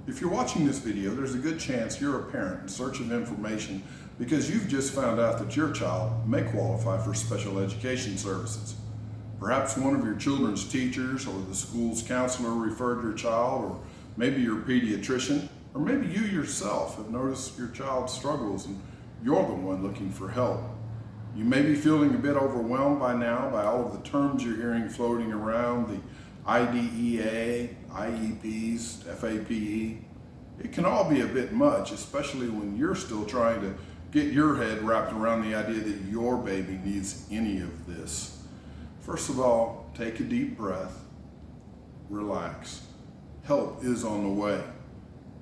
If you're watching this video, there's a good chance you're a parent in search of information because you've just found out that your child may qualify for special education services. Perhaps one of your children's teachers or the school's counselor referred your child, or maybe your pediatrician, or maybe you yourself have noticed your child struggles and you're the one looking for help. You may be feeling a bit overwhelmed by now by all of the terms you're hearing floating around, the IDEA, IEPs, FAPE. It can all be a bit much, especially when you're still trying to get your head wrapped around the idea that your baby needs any of this. First of all, take a deep breath, relax. Help is on the way.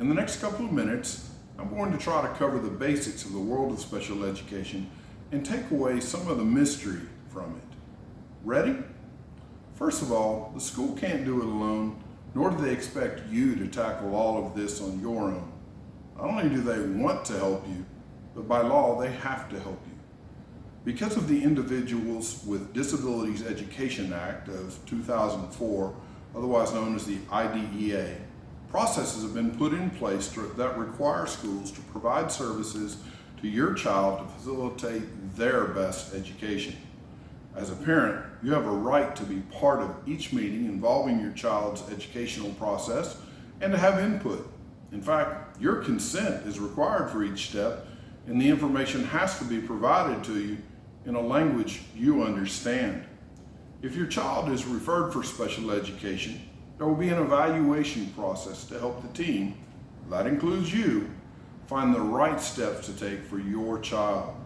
In the next couple of minutes, I'm going to try to cover the basics of the world of special education and take away some of the mystery from it. Ready? First of all, the school can't do it alone, nor do they expect you to tackle all of this on your own. Not only do they want to help you, but by law, they have to help you. Because of the Individuals with Disabilities Education Act of 2004, otherwise known as the IDEA, processes have been put in place that require schools to provide services to your child to facilitate their best education. As a parent, you have a right to be part of each meeting involving your child's educational process and to have input. In fact, your consent is required for each step, and the information has to be provided to you in a language you understand. If your child is referred for special education, there will be an evaluation process to help the team, that includes you, find the right steps to take for your child.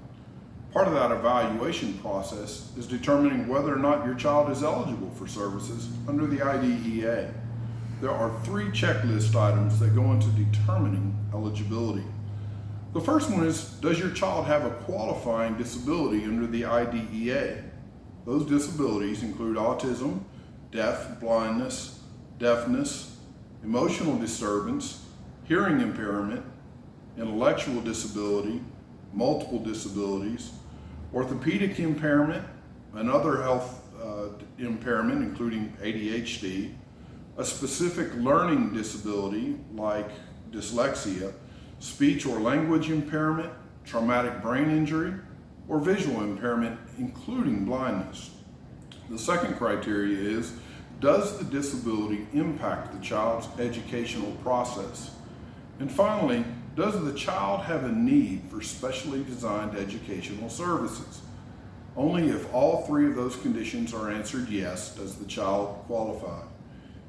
Part of that evaluation process is determining whether or not your child is eligible for services under the IDEA. There are 3 checklist items that go into determining eligibility. The first one is, does your child have a qualifying disability under the IDEA? Those disabilities include autism, blindness, deafness, emotional disturbance, hearing impairment, intellectual disability, multiple disabilities, orthopedic impairment, another health impairment including ADHD, a specific learning disability like dyslexia, speech or language impairment, traumatic brain injury, or visual impairment including blindness. The second criteria is, does the disability impact the child's educational process? And finally, does the child have a need for specially designed educational services? Only if all 3 of those conditions are answered yes does the child qualify.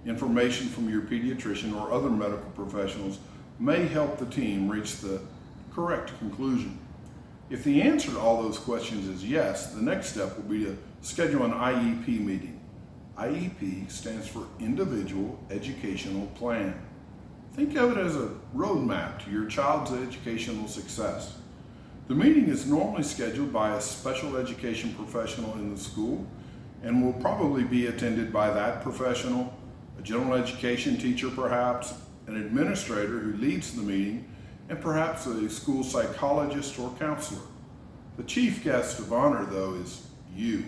Information from your pediatrician or other medical professionals may help the team reach the correct conclusion. If the answer to all those questions is yes, the next step will be to schedule an IEP meeting. IEP stands for Individual Educational Plan. Think of it as a roadmap to your child's educational success. The meeting is normally scheduled by a special education professional in the school and will probably be attended by that professional, a general education teacher perhaps, an administrator who leads the meeting, and perhaps a school psychologist or counselor. The chief guest of honor, though, is you.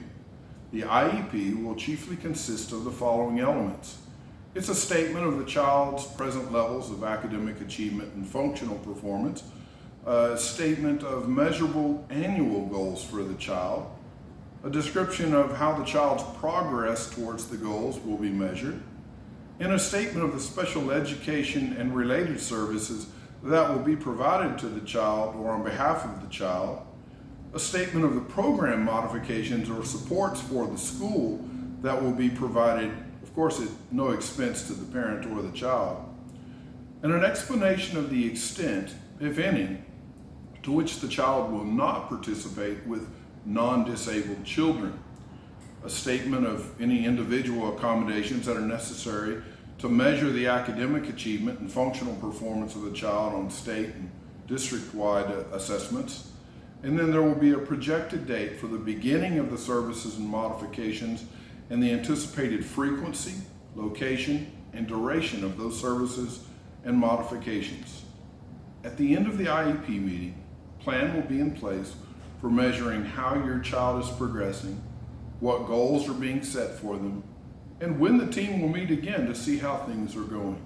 The IEP will chiefly consist of the following elements. It's a statement of the child's present levels of academic achievement and functional performance, a statement of measurable annual goals for the child, a description of how the child's progress towards the goals will be measured, and a statement of the special education and related services that will be provided to the child or on behalf of the child, a statement of the program modifications or supports for the school that will be provided, of course at no expense to the parent or the child, and an explanation of the extent, if any, to which the child will not participate with non-disabled children, a statement of any individual accommodations that are necessary to measure the academic achievement and functional performance of the child on state and district-wide assessments, and then there will be a projected date for the beginning of the services and modifications and the anticipated frequency, location, and duration of those services and modifications. At the end of the IEP meeting, a plan will be in place for measuring how your child is progressing, what goals are being set for them, and when the team will meet again to see how things are going.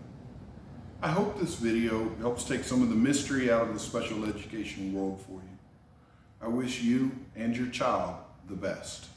I hope this video helps take some of the mystery out of the special education world for you. I wish you and your child the best.